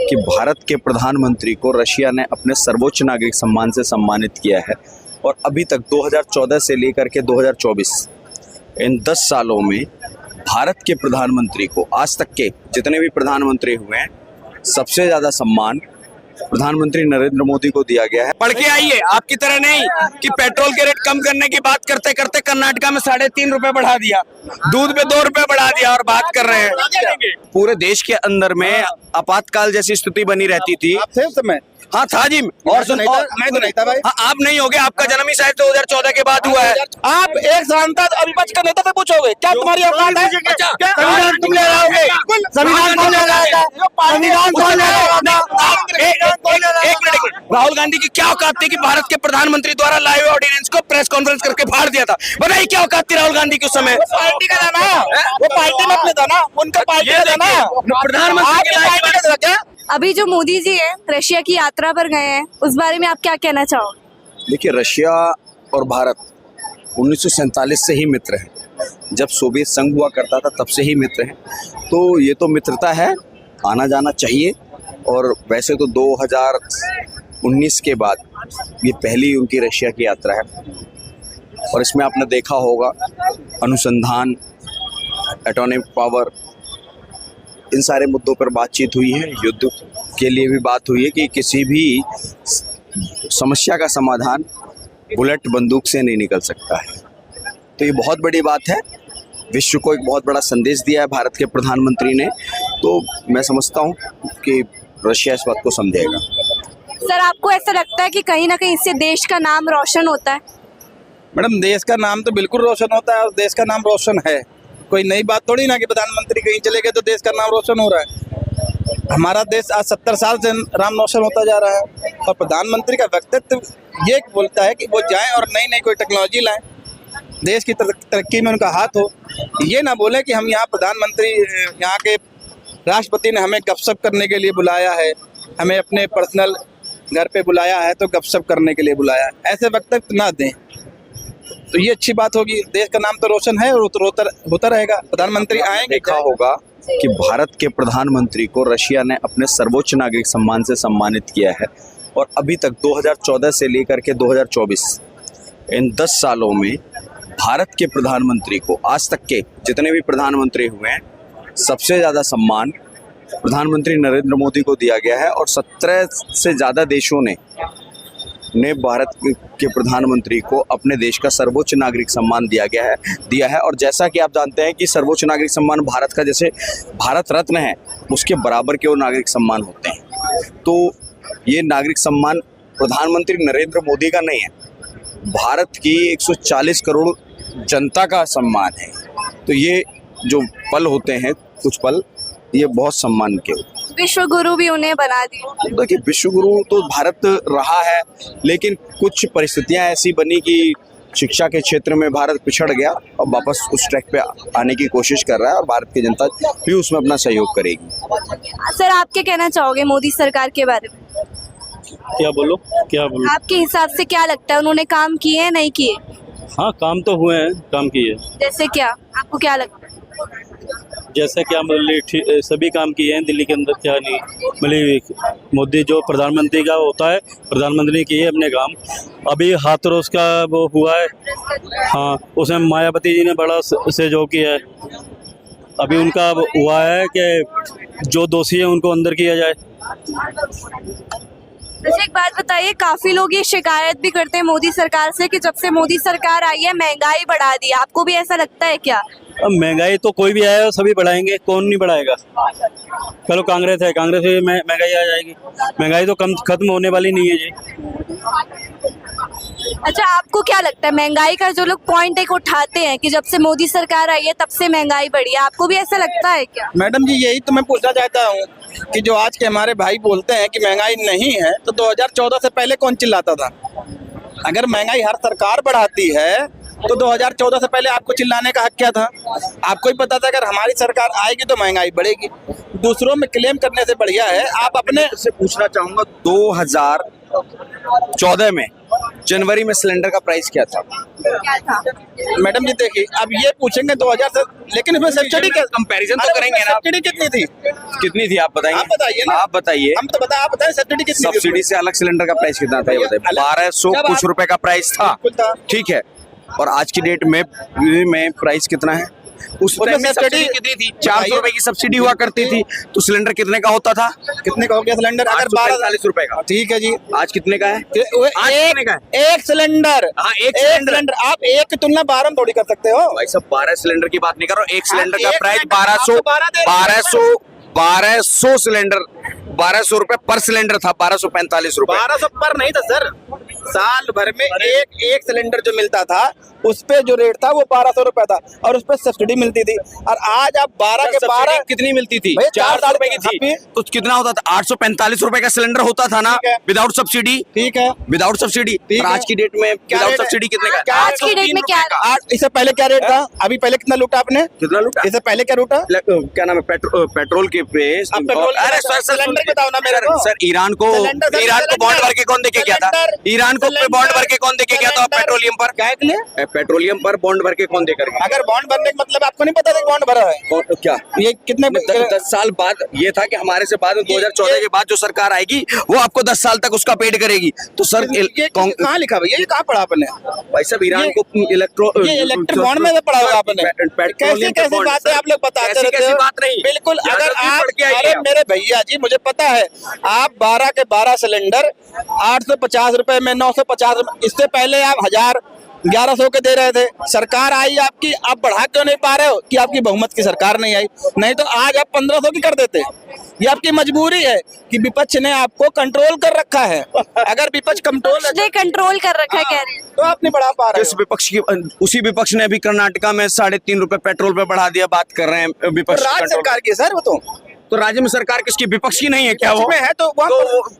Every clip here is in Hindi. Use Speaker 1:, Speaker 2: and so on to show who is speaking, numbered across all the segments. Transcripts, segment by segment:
Speaker 1: कि भारत के प्रधानमंत्री को रशिया ने अपने सर्वोच्च नागरिक सम्मान से सम्मानित किया है और अभी तक 2014 से लेकर के 2024 इन 10 सालों में भारत के प्रधानमंत्री को आज तक के जितने भी प्रधानमंत्री हुए हैं सबसे ज़्यादा सम्मान प्रधानमंत्री नरेंद्र मोदी को दिया गया है।
Speaker 2: पढ़ के आइए, आपकी तरह नहीं कि पेट्रोल के रेट कम करने की बात करते करते कर्नाटका में 3.5 रुपए बढ़ा दिया, दूध पे 2 रुपए बढ़ा दिया और बात कर रहे हैं। पूरे देश के अंदर में आपातकाल जैसी स्थिति बनी रहती थी।
Speaker 3: आप थे उस समय?
Speaker 2: हाँ था जी।
Speaker 3: और मैं तो नहीं था भाई।
Speaker 2: हाँ, आप नहीं होगे, आपका जन्म ही शायद 2014 के बाद हुआ है।
Speaker 3: आप एक सांसद और विपक्ष का नेता से पूछोगे क्या तुम्हारी औकात है?
Speaker 2: संविधान तुम ले आओगे?
Speaker 3: संविधान कौन ले आएगा? संविधान कौन ले आएगा?
Speaker 2: एक मिनट, राहुल गांधी की क्या औकात थी कि भारत के प्रधानमंत्री द्वारा लाए हुए ऑर्डिनेंस को प्रेस कॉन्फ्रेंस करके फाड़ दिया था? बताइए क्या औकात थी राहुल गांधी की उस समय?
Speaker 3: पार्टी का था ना, वो पार्टी में अपने था ना, उनका पार्टी का था ना,
Speaker 2: प्रधानमंत्री
Speaker 3: क्या?
Speaker 4: अभी जो मोदी जी है रशिया की यात्रा पर गए हैं, उस बारे में आप क्या कहना चाहोगे?
Speaker 1: देखिए, रशिया और भारत 1947 से ही मित्र हैं। जब सोवियत संघ हुआ करता था तब से ही मित्र हैं, तो ये तो मित्रता है, आना जाना चाहिए। और वैसे तो 2019 के बाद ये पहली उनकी रशिया की यात्रा है और इसमें आपने देखा होगा अनुसंधान, एटॉमिक पावर, इन सारे मुद्दों पर बातचीत हुई है। युद्ध के लिए भी बात हुई है कि किसी भी समस्या का समाधान बुलेट बंदूक से नहीं निकल सकता है। तो ये बहुत बड़ी बात है, विश्व को एक बहुत बड़ा संदेश दिया है भारत के प्रधानमंत्री ने। तो मैं समझता हूँ कि रशिया इस बात को समझेगा।
Speaker 4: सर, आपको ऐसा लगता है कि कहीं ना कहीं इससे देश का नाम रोशन होता है?
Speaker 3: मैडम, देश का नाम तो बिल्कुल रोशन होता है और देश का नाम रोशन है। कोई नई बात थोड़ी ना कि प्रधानमंत्री कहीं चले गए तो देश का नाम रोशन हो रहा है। हमारा देश आज 70 साल से नाम रोशन होता जा रहा है और प्रधानमंत्री का व्यक्तित्व ये बोलता है कि वो जाएं और नई नई कोई टेक्नोलॉजी लाएं, देश की तरक्की में उनका हाथ हो। ये ना बोले कि हम यहाँ प्रधानमंत्री, यहाँ के राष्ट्रपति ने हमें गपशप करने के लिए बुलाया है, हमें अपने पर्सनल घर पे बुलाया है तो गपशप करने के लिए बुलाया है, ऐसे वक्तव्य ना दें। तो ये अच्छी बात होगी, देश का नाम तो रोशन है और होता रहेगा। प्रधानमंत्री आएंगे।
Speaker 1: देखा होगा कि भारत के प्रधानमंत्री को रशिया ने अपने सर्वोच्च नागरिक सम्मान से सम्मानित किया है और अभी तक 2014 से लेकर के 2024 इन 10 सालों में भारत के प्रधानमंत्री को आज तक के जितने भी प्रधानमंत्री हुए हैं सबसे ज़्यादा सम्मान प्रधानमंत्री नरेंद्र मोदी को दिया गया है और 17 से ज़्यादा देशों ने भारत के प्रधानमंत्री को अपने देश का सर्वोच्च नागरिक सम्मान दिया है। और जैसा कि आप जानते हैं कि सर्वोच्च नागरिक सम्मान भारत का जैसे भारत रत्न है उसके बराबर के वो नागरिक सम्मान होते हैं। तो ये नागरिक सम्मान प्रधानमंत्री नरेंद्र मोदी का नहीं है, भारत की 140 करोड़ जनता का सम्मान है। तो ये जो पल होते हैं, कुछ पल, ये बहुत सम्मान के होते हैं।
Speaker 4: विश्व गुरु भी उन्हें बना दिया।
Speaker 1: देखिए, विश्व गुरु तो भारत रहा है, लेकिन कुछ परिस्थितियां ऐसी बनी कि शिक्षा के क्षेत्र में भारत पिछड़ गया और वापस उस ट्रैक पे आने की कोशिश कर रहा है और भारत की जनता भी उसमें अपना सहयोग करेगी।
Speaker 4: सर, आप क्या कहना चाहोगे मोदी सरकार के बारे में?
Speaker 5: क्या बोलो?
Speaker 4: आपके हिसाब से क्या लगता है, उन्होंने काम किए हैं नहीं किए?
Speaker 5: हाँ, काम तो हुए हैं, काम किए।
Speaker 4: जैसे क्या, आपको क्या लगता है?
Speaker 5: जैसे क्या मतलब सभी काम किए हैं दिल्ली के अंदर, क्या नहीं मतलब मोदी जो प्रधानमंत्री का होता है, प्रधानमंत्री किए अपने काम। अभी हाथरस का वो हुआ है, हाँ, उसमें मायावती जी ने बड़ा सहयोग किया है। अभी उनका हुआ है कि जो दोषी है उनको अंदर किया जाए।
Speaker 4: वैसे एक बात बताइए, काफी लोग ये शिकायत भी करते हैं मोदी सरकार से कि जब से मोदी सरकार आई है महंगाई बढ़ा दी है, आपको भी ऐसा लगता है क्या?
Speaker 5: अब महंगाई तो कोई भी आएगा सभी बढ़ाएंगे, कौन नहीं बढ़ाएगा? चलो कांग्रेस है, कांग्रेस में महंगाई आ जाएगी, महंगाई तो खत्म होने वाली नहीं है जी।
Speaker 4: अच्छा, आपको क्या लगता है महंगाई का जो लोग पॉइंट एक उठाते हैं कि जब से मोदी सरकार आई है तब से महंगाई बढ़ी है, आपको भी ऐसा लगता है क्या?
Speaker 3: मैडम जी, यही तो मैं पूछना चाहता हूँ कि जो आज के हमारे भाई बोलते हैं कि महंगाई नहीं है, तो 2014 से पहले कौन चिल्लाता था? अगर महंगाई हर सरकार बढ़ाती है तो 2014 से पहले आपको चिल्लाने का हक क्या था? आपको ही पता था अगर हमारी सरकार आएगी तो महंगाई बढ़ेगी। दूसरों में क्लेम करने से बढ़िया है आप अपने
Speaker 1: से पूछना चाहूँगा, 2014 में जनवरी में सिलेंडर का प्राइस क्या था?
Speaker 4: क्या था?
Speaker 3: मैडम जी देखिए, अब ये पूछेंगे 2000 से, लेकिन इसमें सब्सिडी क्या,
Speaker 2: कंपैरिजन तो करेंगे ना।
Speaker 3: सब्सिडी कितनी थी?
Speaker 2: कितनी थी आप बताइए?
Speaker 3: आप बताइए ना।
Speaker 2: आप बताइए।
Speaker 3: हम तो आप बताएं सब्सिडी कितनी थी?
Speaker 2: सब्सिडी से अलग सिलेंडर का प्राइस कितना था ये बताइए? 1200
Speaker 3: जब
Speaker 2: कुछ
Speaker 3: आप-
Speaker 2: रुपए का प्राइस था,
Speaker 3: बिल्कुल था।
Speaker 2: ठीक है। और आज की डेट में प्राइस कितना है? उस
Speaker 3: उसमें
Speaker 2: टाइम में सब्सिडी
Speaker 3: सब्सिडी
Speaker 2: कितनी थी? 400 रुपए की सब्सिडी हुआ करती थी, तो सिलेंडर कितने का होता था?
Speaker 3: कितने का हो गया सिलेंडर? अगर
Speaker 2: 845 रुपए का।
Speaker 3: ठीक है जी।
Speaker 2: आज कितने का है? आज
Speaker 3: एक
Speaker 2: कितने का है?
Speaker 3: एक सिलेंडर,
Speaker 2: हाँ, एक
Speaker 3: एक
Speaker 2: सिलेंडर।
Speaker 3: सिलेंडर आप एक की तुलना 12 में थोड़ी कर सकते हो।
Speaker 2: भाई साहब 12 सिलेंडर की बात नहीं कर रहा हूँ, एक सिलेंडर का
Speaker 3: एक
Speaker 2: प्राइस
Speaker 3: सिलेंडर
Speaker 2: 1200
Speaker 3: आपको 12 दे रहे हैं।
Speaker 2: 1200 सिलेंडर, 1200 रुपए पर सिलेंडर था, 1245 रुपए।
Speaker 3: 1200 पर नहीं था सर, साल भर में एक सिलेंडर जो मिलता था उस पे जो रेट था वो 1200 रुपए था, और उस पे सब्सिडी मिलती थी। और आज आप 12 के 12
Speaker 2: कितनी मिलती थी?
Speaker 3: भैया
Speaker 2: 400 रुपए की
Speaker 3: हाँ,
Speaker 2: थी, तो कितना होता था? 845 रुपए का सिलेंडर होता था ना,
Speaker 3: ठीक है।
Speaker 2: Without subsidy.
Speaker 3: ठीक है।
Speaker 2: Without subsidy.
Speaker 3: ठीक
Speaker 2: और
Speaker 3: है।
Speaker 2: आज की डेट में
Speaker 3: क्या
Speaker 2: विदाउट
Speaker 3: रेट है?
Speaker 2: सब्सिडी कितने का?
Speaker 3: क्या
Speaker 4: आज की डेट में क्या?
Speaker 3: इससे पहले क्या रेट था? अभी पहले कितना लूटा आपने?
Speaker 2: कितना लूटा?
Speaker 3: इससे पहले क्या लूटा?
Speaker 2: क्या नाम है? पेट्रोल के पे
Speaker 3: अब पेट्रोल के
Speaker 2: अरे
Speaker 3: पे-
Speaker 2: सर
Speaker 3: सिलेंडर बताओ ना मेरे को।
Speaker 2: सर ईरान को
Speaker 3: सिलेंडर-
Speaker 2: बॉन्ड भर के कौन देके गया था?
Speaker 3: सिलेंडर-
Speaker 2: ईरान को बॉन्ड भर के कौन देके गया था
Speaker 3: सिलेंडर-
Speaker 2: पेट्रोलियम पर?
Speaker 3: क्या के लिए?
Speaker 2: पेट्रोलियम पर बॉन्ड भर के कौन देकर गया?
Speaker 3: अगर बॉन्ड भरने का मतलब आपको नहीं पता था बॉन्ड भरा है?
Speaker 2: क्या
Speaker 3: ये कितने
Speaker 2: 10 साल बाद ये था कि हमारे से बाद में 2014 के बाद जो सरकार आएगी वो आपको 10 साल तक उसका पेड करेगी। तो सर
Speaker 3: ये कहाँ लिखा भैया? ये कहाँ पढ़ा आपने?
Speaker 2: भाई साहब ईरान
Speaker 3: ये-
Speaker 2: को
Speaker 3: ये इलेक्ट्रिक बॉन्ड में पढ़ा होगा आपने? कैसी कैसी बातें आप लोग बताते रहते
Speaker 2: कैसी
Speaker 3: हो?
Speaker 2: बात नहीं,
Speaker 3: बिल्कुल। अगर
Speaker 2: यादव जी
Speaker 3: आप,
Speaker 2: पढ़ के आइए
Speaker 3: अरे
Speaker 2: आप।
Speaker 3: मेरे भैया जी मुझे पता है, आप 12 के 12 सिलेंडर 850 रुपए में, 950 रुपए, इससे पहले आप 1000 1100 के दे रहे थे। सरकार आई आपकी, आप बढ़ा क्यों नहीं पा रहे हो? कि आपकी बहुमत की सरकार नहीं आई, नहीं तो आज आप 1500 की कर देते। ये आपकी मजबूरी है कि विपक्ष ने आपको कंट्रोल कर रखा है। अगर विपक्ष कंट्रोल
Speaker 4: उसने कंट्रोल कर रखा है कह रहे हैं।
Speaker 3: तो आप नहीं बढ़ा पा रहे
Speaker 2: इस विपक्ष की उसी विपक्ष ने अभी कर्नाटका में 3.5 रुपए पेट्रोल पे बढ़ा दिया। बात कर रहे हैं
Speaker 3: हो।
Speaker 2: विपक्ष
Speaker 3: राज्य
Speaker 2: कंट्रोल।
Speaker 3: सरकार की है सर वो
Speaker 2: तो राज्य में सरकार किसकी? विपक्ष की नहीं है क्या वो?
Speaker 3: में है तो वहाँ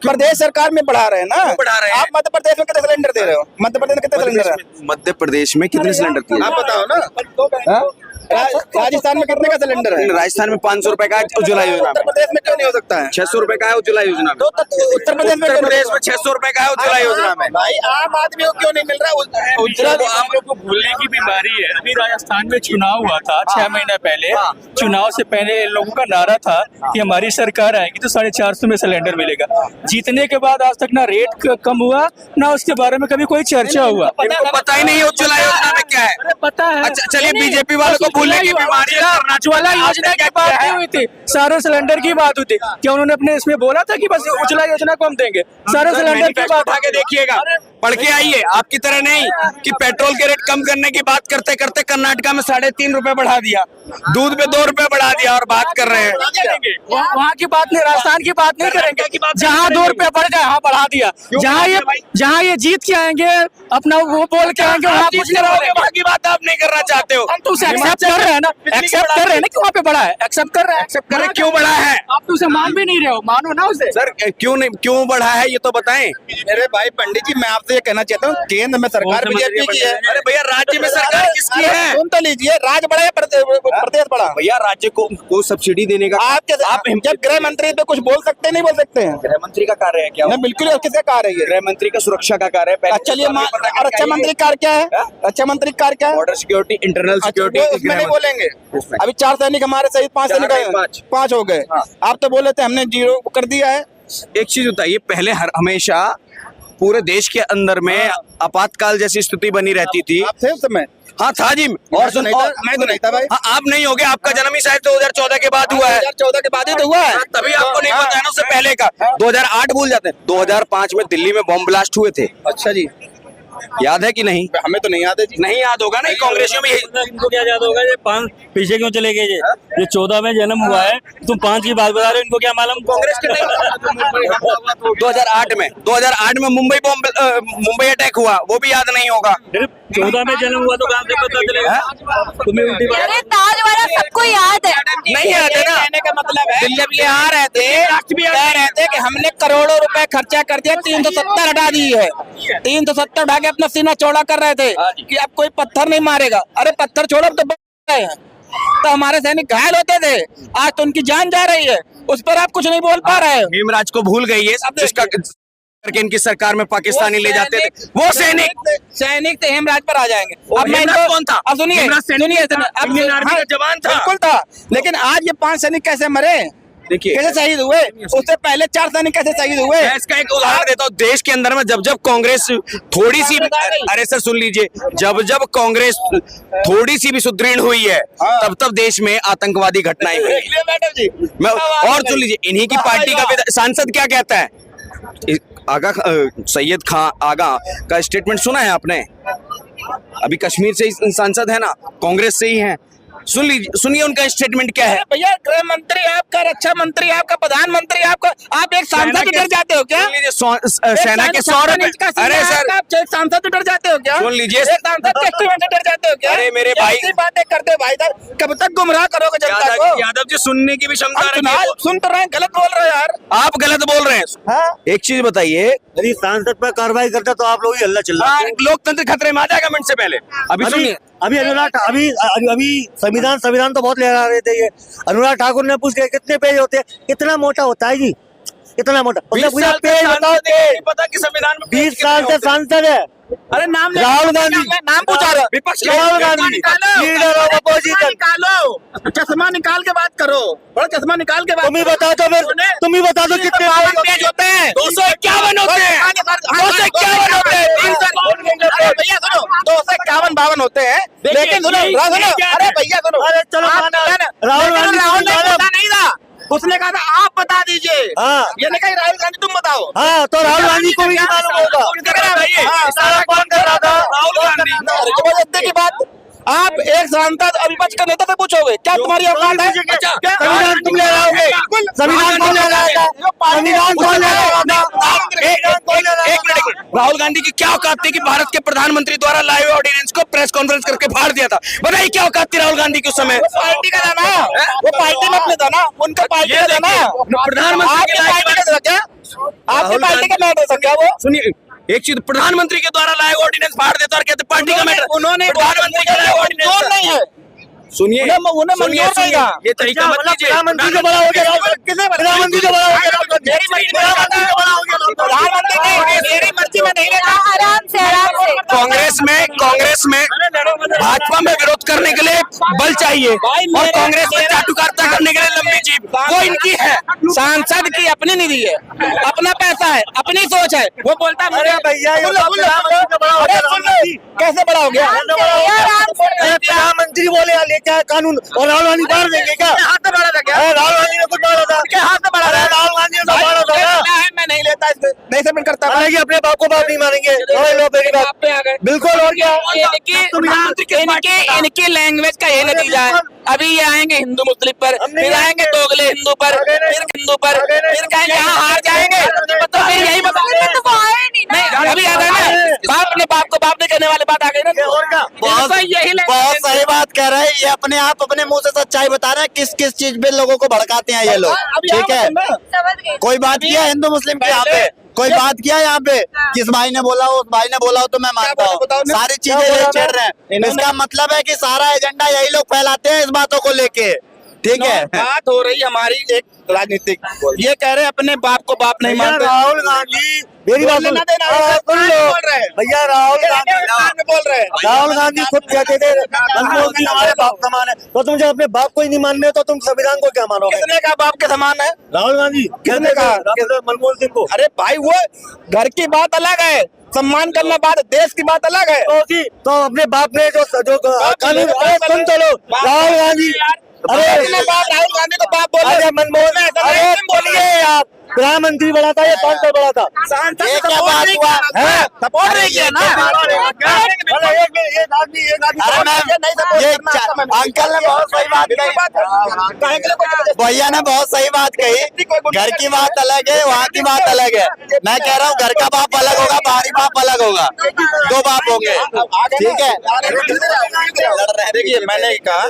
Speaker 3: प्रदेश सरकार में बढ़ा रहे हैं ना।
Speaker 2: बढ़ा रहे हैं।
Speaker 3: आप मध्य प्रदेश में कितने सिलेंडर दे रहे हो? मध्य प्रदेश में कितने सिलेंडर है?
Speaker 2: मध्य प्रदेश में कितने सिलेंडर थे?
Speaker 3: आप बताओ ना। हाँ? राजस्थान में कितने का सिलेंडर है?
Speaker 2: राजस्थान में 500 रुपए का है उज्ज्वला योजना
Speaker 3: उत्तर
Speaker 2: में।
Speaker 3: प्रदेश में क्यों नहीं हो सकता है?
Speaker 2: 600 रुपए का है उज्ज्वला योजना में।
Speaker 3: तो उत्तर प्रदेश में
Speaker 2: उत्तर
Speaker 3: क्यों नहीं
Speaker 2: प्रदेश
Speaker 3: हो
Speaker 2: में
Speaker 3: सकता?
Speaker 2: 600 रुपए का है उज्ज्वला योजना में।
Speaker 3: भाई आम आदमी को क्यों नहीं मिल रहा? उज्ज्वला
Speaker 5: वो हम लोग को भूलने की बीमारी है। अभी राजस्थान में चुनाव हुआ था 6 महीने पहले। चुनाव से पहले इन लोगों का नारा था कि हमारी सरकार आएगी तो 450 में सिलेंडर मिलेगा। जीतने के बाद आज तक ना रेट कम हुआ ना उसके बारे में कभी कोई चर्चा हुआ।
Speaker 2: इनको पता ही नहीं है उज्ज्वला योजना में क्या है।
Speaker 5: पता है।
Speaker 2: अच्छा चलिए बीजेपी वालों को भूलने की बीमारी है।
Speaker 5: उज्ज्वला योजना की बात नहीं हुई थी, सारे सिलेंडर की बात हुई थी। क्या उन्होंने अपने इसमें बोला था कि बस उज्ज्वला योजना को हम देंगे? सारे सिलेंडर की बात
Speaker 2: उठा के देखिएगा, पढ़ के आइए। आपकी तरह नहीं कि पेट्रोल के रेट कम करने की बात करते करते कर्नाटका में 3.5 रुपए बढ़ा दिया, दूध पे 2 रुपए बढ़ा दिया और बात कर रहे हैं।
Speaker 5: वहाँ की बात नहीं, राजस्थान की बात नहीं करेंगे। जहाँ 2 रुपए बढ़ गए वहाँ बढ़ा दिया। जहाँ ये जीत के आएंगे अपना वो बोल के आएंगे वहाँ कुछ नहीं बोलेंगे।
Speaker 2: वहाँ की बात आप नहीं करना चाहते हो।
Speaker 5: हम तो उसे एक्सेप्ट कर रहे हैं ना, एक्सेप्ट कर रहे हैं ना कि वहाँ पे बढ़ा है, एक्सेप्ट कर रहे हैं।
Speaker 2: एक्सेप्ट करें क्यों बढ़ा है?
Speaker 5: आप तो उसे मान भी नहीं रहे हो, मानो ना उसे।
Speaker 2: सर क्यों नहीं, क्यों बढ़ा है ये तो बताएं।
Speaker 3: मेरे भाई पंडित जी, मैं आपसे ये कहना चाहता हूँ, केंद्र में सरकार बीजेपी की है।
Speaker 2: अरे भैया राज्य में सरकार किसकी
Speaker 3: अरे
Speaker 2: है?
Speaker 3: सुन तो लीजिए, राज्य बड़ा है प्रदेश बड़ा?
Speaker 2: भैया राज्य को सब्सिडी देने का
Speaker 3: आप जब गृह मंत्री पे कुछ बोल सकते हैं, नहीं बोल सकते हैं?
Speaker 2: गृह मंत्री का कार्य है क्या?
Speaker 3: नहीं बिल्कुल, किसका कार्य है ये?
Speaker 2: गृह मंत्री का सुरक्षा का कार्य है। पहले
Speaker 3: चलिए और रक्षा मंत्री कार्य क्या है? रक्षा मंत्री कार्य क्या है?
Speaker 2: बॉर्डर सिक्योरिटी, इंटरनल सिक्योरिटी
Speaker 3: उसमें नहीं बोलेंगे। अभी 4 सैनिक हमारे सहित 5
Speaker 2: चार
Speaker 3: सैनिक
Speaker 2: नहीं, पाँच।
Speaker 3: 5 हो गए। आप तो बोले थे हमने 0 कर दिया है।
Speaker 2: एक चीज बताइए, पहले हमेशा पूरे देश के अंदर में आपातकाल जैसी स्थिति बनी रहती थी।
Speaker 3: आप थे उस समय?
Speaker 2: हाँ था जी। और सुन,
Speaker 3: मैं तो नहीं था भाई।
Speaker 2: हाँ आप नहीं होगे, आपका जन्म ही शायद 2014 के बाद हुआ है।
Speaker 3: 2014 के बाद ही तो हुआ है।
Speaker 2: तभी आपको नहीं पता है ना, उससे पहले का 2008 भूल जाते हैं। 2005 में दिल्ली में बॉम्ब ब्लास्ट हुए थे,
Speaker 3: अच्छा जी,
Speaker 2: याद है कि नहीं?
Speaker 3: हमें तो नहीं याद है जी।
Speaker 2: नहीं याद होगा ना, कांग्रेसियों में
Speaker 5: इनको क्या याद होगा? ये 5 पीछे क्यों चले गए? ये 14 में जन्म हुआ है, तुम 5 की बात बता रहे हो, इनको क्या मालूम?
Speaker 2: कांग्रेस के नहीं। 2008 में मुंबई अटैक हुआ, वो भी याद नहीं होगा।
Speaker 5: 14 में जन्म हुआ तो कहाँ से पता चलेगा? तुम्हें उल्टी बात।
Speaker 4: अरे ताज वाला सबको याद है।
Speaker 2: नहीं याद है ना?
Speaker 3: कहने का मतलब है जब ये आ रहे थे, कह रहे थे कि हमने करोड़ों रुपए खर्चा कर दिया, 370 हटा दी है। 370 उठा के अपना सीना चौड़ा कर रहे थे कि अब कोई पत्थर नहीं मारेगा। अरे पत्थर छोड़ो, अब तो बच गए हैं। तो हमारे सैनिक घायल होते थे, आज तो उनकी जान जा रही है, उस पर आप कुछ नहीं बोल पा रहे हो।
Speaker 2: हेमराज को भूल गई है, जिसका करके इनकी सरकार में पाकिस्तानी ले जाते थे, वो सैनिक
Speaker 3: थे हेमराज पर आ जाएंगे।
Speaker 2: अब
Speaker 3: हेमराज
Speaker 2: कौन था?
Speaker 3: अब सुनिए
Speaker 2: हेमराज सैनिक
Speaker 3: सुनिए
Speaker 2: था, इंडियन आर्मी का जवान था।
Speaker 3: बिल्कुल था, लेकिन आज ये 5 सैनिक कैसे मरे,
Speaker 2: देखिए
Speaker 3: कैसे शहीद हुए, उससे पहले 4 सैनिक कैसे शहीद हुए।
Speaker 2: मैं इसका एक उदाहरण देता हूँ। देश के अंदर में जब जब कांग्रेस थोड़ी सी, अरे सर सुन लीजिए, जब जब कांग्रेस थोड़ी सी भी सुदृढ़ हुई है, तब तब देश में आतंकवादी घटनाएं हुई।
Speaker 3: मैडम जी
Speaker 2: मैं और सुन लीजिए, इन्हीं की पार्टी का सांसद क्या कहता है, आगा सैयद खान आगा का स्टेटमेंट सुना है आपने? अभी कश्मीर से ही सांसद है ना, कांग्रेस से ही है। सुन लीजिए, सुनिए उनका स्टेटमेंट क्या है।
Speaker 3: भैया गृह मंत्री आपका, रक्षा मंत्री आपका, प्रधानमंत्री आपका, आप एक सांसद से डर जाते हो क्या?
Speaker 2: सुन लीजिए, सेना के 100 रुपए, अरे सर
Speaker 3: आप एक सांसद से डर जाते हो क्या?
Speaker 2: सुन लीजिए,
Speaker 3: एक सांसद के स्टेटमेंट से डर जाते हो क्या?
Speaker 2: अरे मेरे भाई,
Speaker 3: ऐसी बातें करते हो भाई साहब, कब तक गुमराह करोगे जनता को?
Speaker 2: यादव जी सुनने की भी क्षमता
Speaker 3: हम
Speaker 2: रखिए।
Speaker 3: सुन तो रहे हैं, गलत बोल रहे हो यार।
Speaker 2: आप गलत बोल रहे हैं।
Speaker 3: हाँ?
Speaker 2: एक चीज बताइए,
Speaker 6: यदि सांसद पर कार्रवाई करता तो आप लोग ही हल्ला चिल्ला।
Speaker 2: लोकतंत्र खतरे में आ जाएगा मिनट से पहले। अभी सुनिए,
Speaker 6: अभी अनुराग अभी संविधान तो बहुत लहरा रहे थे ये। अनुराग ठाकुर ने पूछ लिया कितने पेज होते हैं, कितना मोटा होता है जी, इतना मोटा।
Speaker 2: 20 साल
Speaker 6: पेज बताओ,
Speaker 2: नहीं पता कि संविधान में
Speaker 6: 20 साल से सांसद है।
Speaker 3: अरे नाम
Speaker 6: राहुल गांधी,
Speaker 3: नाम पूछा रहे
Speaker 2: विपक्ष
Speaker 6: Rahul Gandhi leader of opposition.
Speaker 3: निकालो, चश्मा निकाल के बात करो, बड़ा चश्मा निकाल के बात।
Speaker 6: तुम ही बता दो, फिर तुम ही बता दो कितने
Speaker 3: पेज होते हैं।
Speaker 2: 251 होते हैं, 251 होते हैं।
Speaker 3: भैया सुनो, 251-52 होते हैं, लेकिन सुनो, अरे भैया सुनो,
Speaker 6: अरे चलो राहुल गांधी
Speaker 3: नहीं था, उसने कहा था आप बता दीजिए।
Speaker 6: हाँ।
Speaker 3: ये नहीं कही राहुल गांधी तुम बताओ।
Speaker 6: हाँ, तो राहुल गांधी को भी नहीं मालूम होगा।
Speaker 3: सारा कौन कर रहा था?
Speaker 2: राहुल गांधी।
Speaker 3: जबरदस्ती की बात। आप एक सांसद और विपक्ष का नेता से पूछोगे क्या तुम्हारी औकात है?
Speaker 6: संविधान तुम ले रहे हो, संविधान कौन ले रहा था? संविधान कौन ले रहा था?
Speaker 2: राहुल गांधी की क्या औकात थी कि भारत के प्रधानमंत्री द्वारा लाए ऑर्डिनेंस को प्रेस कॉन्फ्रेंस करके फाड़ दिया था? बताइए क्या औकात थी राहुल गांधी के उस समय?
Speaker 3: पार्टी का था ना, वो पार्टी में अपने था ना, उनका पार्टी का था ना,
Speaker 2: प्रधानमंत्री
Speaker 3: आपकी पार्टी का था क्या? आपकी पार्टी का मैटर था क्या वो?
Speaker 2: सुनिए, एक चीज, प्रधानमंत्री के द्वारा लाए ऑर्डिनेंस फाड़ देता और कहते पार्टी का मैटर।
Speaker 3: उन्होंने
Speaker 2: प्रधानमंत्री का लाए ऑर्डिनेंस
Speaker 3: नहीं है।
Speaker 2: सुनिए,
Speaker 3: उन्हें
Speaker 2: सुनिए,
Speaker 3: मंजूर नहीं था।
Speaker 2: ये तरीका मत लीजिए।
Speaker 6: प्रधानमंत्री से बड़ा हो गया राहुल गांधी, प्रधानमंत्री से बड़ा हो गया राहुल गांधी,
Speaker 3: प्रधानमंत्री से बड़ा हो गया राहुल गांधी। प्रधानमंत्री नहीं, मेरी मर्जी में नहीं लेता।
Speaker 4: आराम से
Speaker 2: कांग्रेस में भाजपा में विरोध करने के लिए बल चाहिए और कांग्रेस में चाटुकारिता करने के लिए लंबी जीभ, वो इनकी है।
Speaker 3: सांसद की अपनी निधि है, अपना पैसा है, अपनी सोच है, वो बोलता है
Speaker 6: अरे भैया, ये प्रधानमंत्री से बड़ा हो गया राहुल गांधी।
Speaker 3: कैसे बड़ा हो गया?
Speaker 6: अरे प्रधानमंत्री बोले लेके आए कानून और राहुल गांधी बाहर देंगे क्या?
Speaker 3: हाथ से बड़ा था क्या?
Speaker 6: अरे राहुल गांधी ने कुछ मारा था,
Speaker 3: उनके हाथ से बड़ा
Speaker 6: अरे
Speaker 3: था।
Speaker 6: राहुल गांधी ने तो मारा था ना।
Speaker 3: मैं नहीं लेता इसमें, नहीं सबमिट करता।
Speaker 6: हालांकि अपने बाप को बाप नहीं मानेंगे, समझ लो मेरी बात।
Speaker 3: आप पे आ गए।
Speaker 6: बिल्कुल, और क्या?
Speaker 3: इनकी लैंग्वेज का ये नतीजा है। अभी ये आएंगे हिंदू मुस्लिम पर, फिर आएंगे दोगले हिंदू पर, फिर हिंदू पर, फिर कहेंगे यहाँ हार जाएंगे, तो फिर यही बताएंगे। नहीं, अभी आ गए ना, बाप ने बाप को बाप ने कहने वाली बात आ गई ना।
Speaker 6: और क्या?
Speaker 7: बहुत सही बात कह रहे हैं ये, अपने आप अपने मुंह से सच्चाई बता रहे हैं। किस किस चीज पे लोगों को भड़काते हैं ये लोग, ठीक है? कोई बात किया हिंदू मुस्लिम के यहाँ पे, कोई बात किया यहाँ पे, किस भाई ने बोला हो, उस भाई ने बोला हो, तो मैं मानता हूँ। सारी चीजें ये चढ़ रहे हैं, इसका मतलब है कि सारा एजेंडा यही लोग फैलाते हैं इस बातों को लेके, ठीक है?
Speaker 3: बात हो रही हमारी एक राजनीतिक, ये कह रहे हैं अपने बाप को बाप नहीं
Speaker 6: भैया
Speaker 3: मानते।
Speaker 6: राहुल गांधी, मेरी बात सुन सुन लो भैया, राहुल गांधी
Speaker 3: बोल रहे हैं,
Speaker 6: राहुल गांधी खुद कहते थे मनमोहन सिंह हमारे बाप समान है, तो तुम जब अपने बाप को ही नहीं मानने तो तुम संविधान को क्या मानोगे?
Speaker 3: किसने कहा बाप के समान है?
Speaker 6: राहुल गांधी
Speaker 3: किसने कहा?
Speaker 6: मनमोहन सिंह को।
Speaker 3: अरे भाई वो घर की बात अलग है, सम्मान करना बात, देश की बात अलग है।
Speaker 6: तो अपने बाप ने जो कानून, अरे सुन तो लो, राहुल गांधी, अरे
Speaker 3: राहुल गांधी को बाप बोल
Speaker 6: अरे मनमोहन, अरे बोलिए आप, प्रधानमंत्री बड़ा था या सांसद बड़ा था?
Speaker 7: ये क्या बात हुआ?
Speaker 3: सपोर्ट नहीं किया ना।
Speaker 7: अरे मैम, ये अंकल ने बहुत सही बात कही, भैया ने बहुत सही बात कही। घर की बात अलग है, वहाँ की बात अलग है। मैं कह रहा हूँ घर का बाप अलग होगा, बाहरी बाप अलग होगा, दो बाप होंगे, ठीक है?
Speaker 3: देखिए मैंने कहा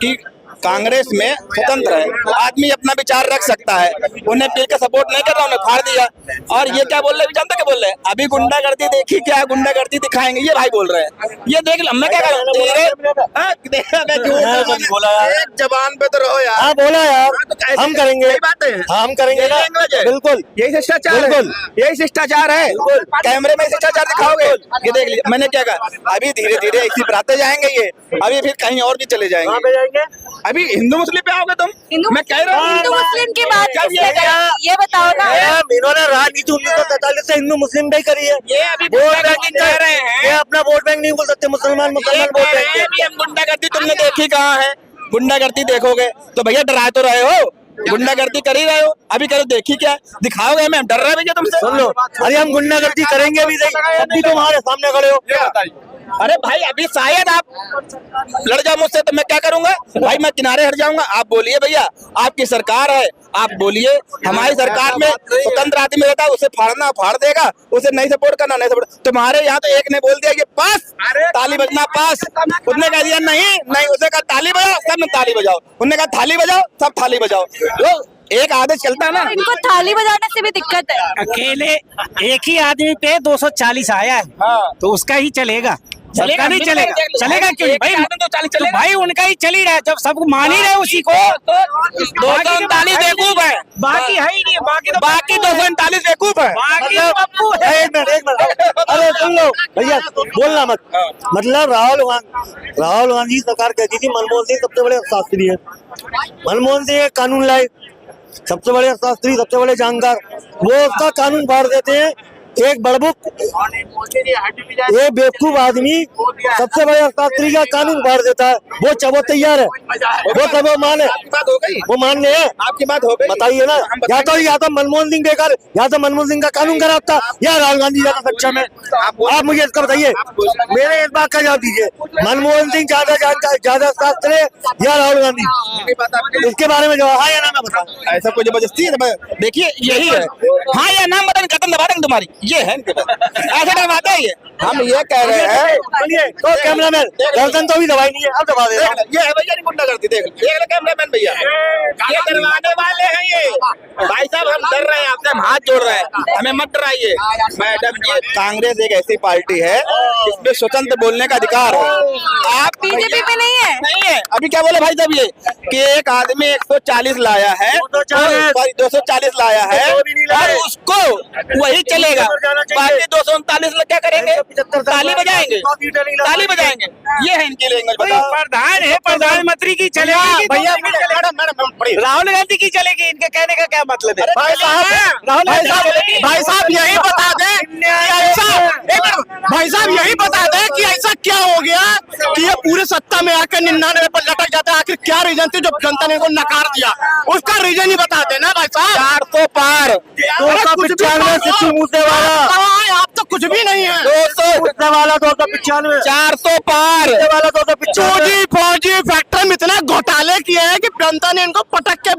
Speaker 3: कि कांग्रेस में स्वतंत्र है, आदमी अपना विचार रख सकता है। उन्हें बिल का सपोर्ट नहीं कर रहा, उन्हें फाड़ दिया। और ये क्या बोल रहे हैं, जानते क्या बोल रहे हैं? अभी गुंडागर्दी देखी, क्या गुंडागर्दी दिखाएंगे, ये भाई बोल रहे हैं। ये देख लो, मैं क्या करूं? एक जबान पे तो रहो यार।
Speaker 6: हाँ बोला यार, हम करेंगे, हम करेंगे ना, बिल्कुल।
Speaker 3: यही शिष्टाचार है, यही शिष्टाचार है। कैमरे में शिष्टाचार दिखाओगे? ये देख लिया मैंने क्या कहा। अभी धीरे धीरे ऐसी बढ़ाते जाएंगे ये, अभी फिर कहीं और भी चले जाएंगे।
Speaker 6: पे जाएंगे
Speaker 3: अभी हिंदू मुस्लिम पे आओगे तुम? मैं कह रहा हूँ
Speaker 4: हिंदू मुस्लिम की बात किसने करी? ये बताओ ना।
Speaker 6: इन्होंने राजनीति 1943 से हिंदू मुस्लिम पे करी है।
Speaker 3: ये अभी
Speaker 6: वोट बैंक कह रहे हैं, ये अपना वोट बैंक नहीं बोल सकते, मुसलमान मुसलमान वोट बैंक है।
Speaker 3: गुंडागर्दी तुमने देखी कहाँ है? गुंडागर्दी देखोगे तो भैया डरा तो रहे हो, गुंडागर्दी कर ही रहे हो। अभी करो देखी क्या दिखाओगे? मैं डर रहा भैया तुमसे।
Speaker 6: सुन लो, अरे हम गुंडागर्दी करेंगे भी नहीं, अभी तुम्हारे सामने खड़े हो।
Speaker 3: अरे भाई अभी शायद आप लड़ जाओ मुझसे तो मैं क्या करूंगा भाई? मैं किनारे हट जाऊंगा। आप बोलिए भैया, आपकी सरकार है, आप बोलिए। हमारी सरकार में स्वतंत्र आदमी रहता है, उसे फाड़ना फाड़ देगा, उसे नहीं सपोर्ट करना नहीं सपोर्ट। तुम्हारे यहाँ तो एक ने बोल दिया कि पास, ताली बजना पास, उसने कह दिया नहीं नहीं, उसे कहा ताली बजाओ, सब ने ताली बजाओ, उन्होंने कहा थाली बजाओ, सब थाली बजाओ। तो एक आदेश चलता है ना।
Speaker 4: इनको थाली बजाने से भी दिक्कत है।
Speaker 8: अकेले एक ही आदमी पे 240 आया है,
Speaker 3: हाँ
Speaker 8: तो उसका ही चलेगा, सबका नहीं चलेगा। चलेगा क्यों भाई? तो भाई उनका ही चल ही रहा है, जब सब मान ही रहे उसी को।
Speaker 3: 239 बेवकूफ है,
Speaker 8: बाकी है ही नहीं,
Speaker 3: बाकी 239 बेवकूफ है।
Speaker 8: बाकी तो पप्पू है।
Speaker 6: एक मिनट, अरे सुन लो भैया, बोलना मत। मतलब राहुल गांधी सरकार कहती थी मनमोहन सिंह सबसे बड़े अर्थशास्त्री है, मनमोहन सिंह एक कानून लाए, सबसे बड़े अर्थशास्त्री, सबसे बड़े जानकार, वो उसका कानून फाड़ देते हैं। एक बड़बुक, एक बेवकूफ आदमी सबसे बड़े अर्थशास्त्री का कानून फाड़ देता है। वो तैयार है, वो सब मान है, वो मान्य है।
Speaker 3: आपकी बात हो गई,
Speaker 6: बताइए ना। या तो मनमोहन सिंह बेकार, या तो मनमोहन सिंह का कानून खराब था, या राहुल गांधी ज्यादा सच्चा में। आप मुझे इसका बताइए, मेरे इस बात का जवाब दीजिए, मनमोहन सिंह ज्यादा शास्त्र है या राहुल गांधी? इसके बारे में जवाब हाँ या ना मैं बता।
Speaker 3: ऐसा कोई जबरदस्ती है? देखिए यही है, हाँ या ना बता, खत्म दबा देंगे तुम्हारी। ये है इनके पास, ऐसा डरवाते हैं ये। हम ये कह रहे हैं,
Speaker 6: तो कैमरामैन गर्दन तो भी दवाई नहीं है, अब दबा दे।
Speaker 3: ये है भैया गुंडागर्दी, देख लो कैमरामैन भैया, ये डरवाने वाले हैं ये। भाई साहब हम डर रहे हैं आपसे, हम हाथ जोड़ रहे हैं, हमें मत डराइए। मैडम ये कांग्रेस एक ऐसी पार्टी है जिसमें स्वतंत्र बोलने का अधिकार है। आप
Speaker 4: बीजेपी पे नहीं है।
Speaker 3: नहीं है। अभी क्या बोले भाई साहब, ये कि एक आदमी 140 लाया है, 240 लाया है, और उसको वही चलेगा, बाकी 239 लोग क्या करेंगे? ताली बजाएंगे, ताली बजाएंगे। ये है इनके लिए।
Speaker 8: प्रधान है, प्रधानमंत्री की चलेगी
Speaker 3: भैया,
Speaker 8: राहुल गांधी की चलेगी, इनके कहने का क्या मतलब है?
Speaker 3: भाई साहब यही बता दें भाई साहब यही बता दें कि ऐसा क्या हो गया कि ये पूरे सत्ता में आकर 99 पर लटक जाता है। आखिर क्या रीजन थी जो जनता ने इनको नकार दिया? उसका रीजन ही बता देना भाई साहब। 400 पार,
Speaker 6: 295 मूसे वाला,
Speaker 3: आप तो कुछ भी नहीं है।
Speaker 6: 200 वाला 295,
Speaker 3: 400 पार
Speaker 6: वाला 295।
Speaker 3: फौजी फैक्ट्री में इतना घोटाले किए हैं कि जनता ने इनको पटक के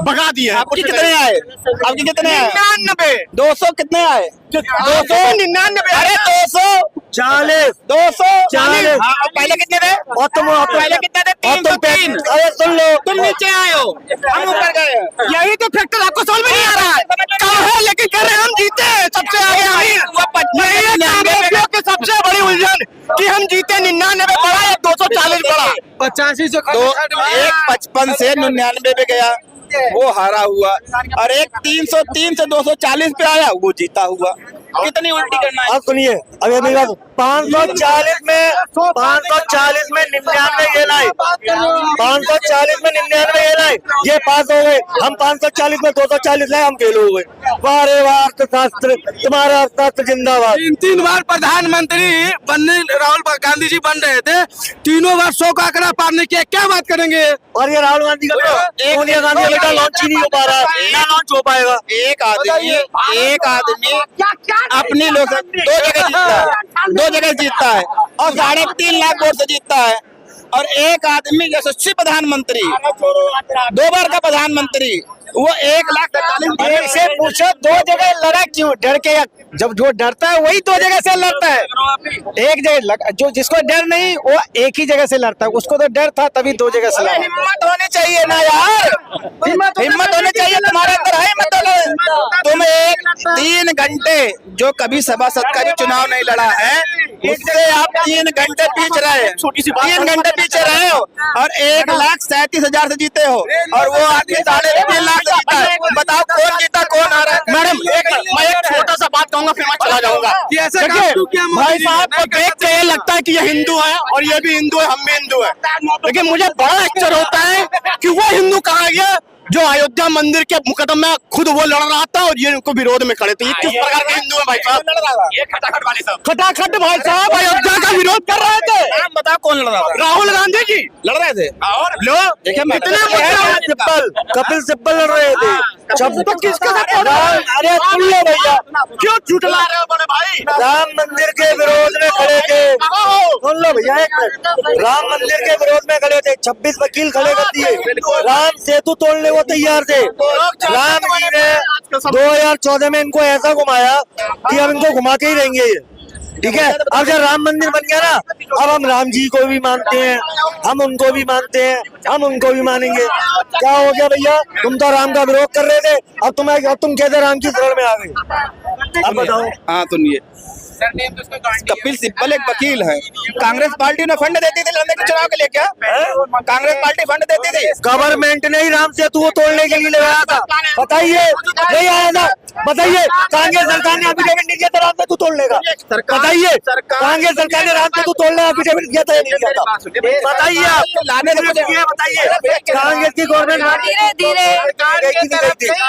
Speaker 3: भगा दिया। आपके कितने आए? आपके कितने आए? 99। 200 कितने आए? 299। अरे 240, 240। पहले कितने थे?
Speaker 6: और तुम
Speaker 3: पहले कितने थे? 303।
Speaker 6: अरे सुन लो,
Speaker 3: तुम नीचे आए हो, हम ऊपर गए। यही तो फैक्टर आपको समझ में नहीं आ रहा है। कहाँ है? लेकिन कह रहे हैं हम जीते, सबसे आगे हम ही। की सबसे बड़ी उलझन कि हम जीते 99 बड़ा या 240 बड़ा। 85 से 55 से 99 पे गया, वो हारा हुआ। और एक 303 से 240 पे आया, वो जीता हुआ। कितनी उल्टी करना है?
Speaker 6: अब सुनिए, अब ये मेरी बात, 540 में 99 ये लाए, 540 में 99 ये लाए, ये पास हो गए। हम 540 में 240 लाए, हम फेल हो गए। वाह रे वाह, अर्थशास्त्र, तुम्हारा अर्थशास्त्र जिंदाबाद।
Speaker 3: 3 बार प्रधानमंत्री बनने राहुल गांधी जी बन रहे थे, तीनों बार 100 का आंकड़ा पार नहीं किया, क्या बात करेंगे?
Speaker 6: और ये राहुल गांधी का सोनिया गांधी बेटा लॉन्च ही नहीं हो पा रहा है, ना लॉन्च हो पाएगा।
Speaker 3: एक आदमी अपनी लोग 2 जगह जीतता है और 3.5 लाख वोट से जीतता है। और एक आदमी यशस्वी प्रधानमंत्री, 2 बार का प्रधानमंत्री,
Speaker 8: वो 1,43,000 से पूछो 2 जगह लड़ा क्यों? डर के? जब जो डरता है वही 2 जगह से लड़ता है। एक जगह जो जिसको डर नहीं वो एक ही जगह से लड़ता है। उसको तो डर था तभी 2 जगह से लड़ा।
Speaker 2: हिम्मत होनी चाहिए ना यार, हिम्मत होनी चाहिए तुम्हारे अंदर है हिम्मत। तुम 3 घंटे जो कभी सभासद का भी चुनाव नहीं लड़ा है उससे आप 3 घंटे पीछे रहे, 3 घंटे पीछे रहे हो और 1,37,000 से जीते हो और वो आदमी 3.5 लाख से जीता है। बताओ कौन जीता कौन आ रहा है?
Speaker 7: मैडम मैं एक छोटा सा बात कहूंगा फिर मैं चला जाऊंगा। भाई साहब को देख के ये लगता है कि ये हिंदू है और ये भी हिंदू है, हम भी हिंदू है, लेकिन मुझे बड़ा आश्चर्य होता है कि वो हिंदू कहाँ गया जो अयोध्या मंदिर के मुकदमे में खुद वो लड़ रहा था और ये उनको विरोध में खड़े थे। ये किस प्रकार के हिंदू है भाई साहब? ये खटाखट वाले साहब, खटाखट भाई साहब अयोध्या का विरोध कर रहे थे।
Speaker 2: नाम बताओ कौन लड़ रहा था?
Speaker 7: राहुल गांधी जी
Speaker 2: लड़ रहे थे और लो
Speaker 6: सिब्बल, कपिल सिब्बल लड़ रहे थे।
Speaker 7: किसके साथ?
Speaker 6: अरे सुन लो भैया,
Speaker 7: क्यों झुठला रहे हो बड़े भाई?
Speaker 6: राम मंदिर के विरोध में खड़े थे। सुन लो भैया एक मिनट, राम मंदिर के विरोध में खड़े थे, 26 वकील खड़े कर दिए। राम सेतु तोड़ने वो तैयार थे। राम जी ने 2014 में इनको ऐसा घुमाया कि अब इनको घुमा के ही रहेंगे ये, ठीक है। अब जब राम मंदिर बन गया ना, अब हम राम जी को भी मानते हैं, हम उनको भी मानते हैं, हम उनको भी मानेंगे। क्या हो गया भैया, तुम तो राम का विरोध कर रहे थे, अब तुम कहते राम की शरण में आ गए। अब बताओ।
Speaker 2: हाँ सुनिए, कपिल सिब्बल एक वकील है। कांग्रेस पार्टी ने फंड देती थी लड़ने के चुनाव के लिए क्या? कांग्रेस पार्टी फंड देती थी?
Speaker 6: गवर्नमेंट ने ही राम सेतु को तोड़ने के लिए लगाया था, बताइए नहीं आया था? बताइए कांग्रेस सरकार ने एफिडेविट नहीं दिया था राम सेतु तोड़ने का? बताइए कांग्रेस सरकार ने राम सेतु तोड़ने का एफिडेविट दिया था या नहीं दिया था? बताइए आप,
Speaker 2: लाने
Speaker 6: बताइए कांग्रेस की गवर्नमेंट
Speaker 4: धीरे धीरे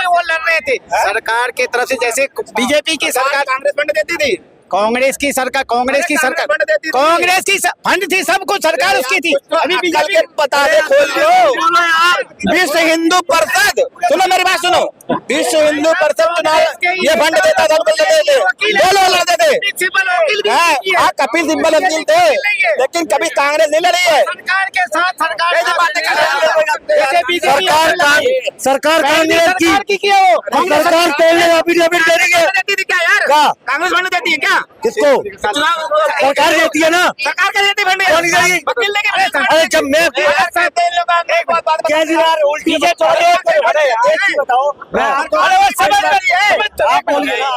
Speaker 8: वो लड़ रहे थे सरकार की तरफ से, जैसे बीजेपी की सरकार
Speaker 2: कांग्रेस फंड देती थी,
Speaker 8: कांग्रेस की सरकार कांग्रेस की फंड थी, सब कुछ सरकार उसकी थी।
Speaker 2: अभी कल के बता दे खोल दो। विश्व हिंदू परिषद, सुनो मेरी बात सुनो, विश्व हिंदू परिषद चुनाव ये फंड देता था, दो लोग लड़ते थे। हाँ कपिल सिब्बल वकील थे, लेकिन कभी कांग्रेस नहीं लड़ी है।
Speaker 8: सरकार के साथ
Speaker 6: सरकार कांग्रेस की सरकार तोड़ने का एफिडेविट दे रही है। क्या
Speaker 2: कांग्रेस फंड देती है क्या?
Speaker 6: किसको? सरकार देती है ना।
Speaker 2: सरकार का देती फंड?
Speaker 6: कौन देगी?
Speaker 2: वकील लेके
Speaker 6: अरे जब मैं केजरीवाल उल्टी बताओ,
Speaker 2: समझ रही है।
Speaker 6: आप बोलिए ना।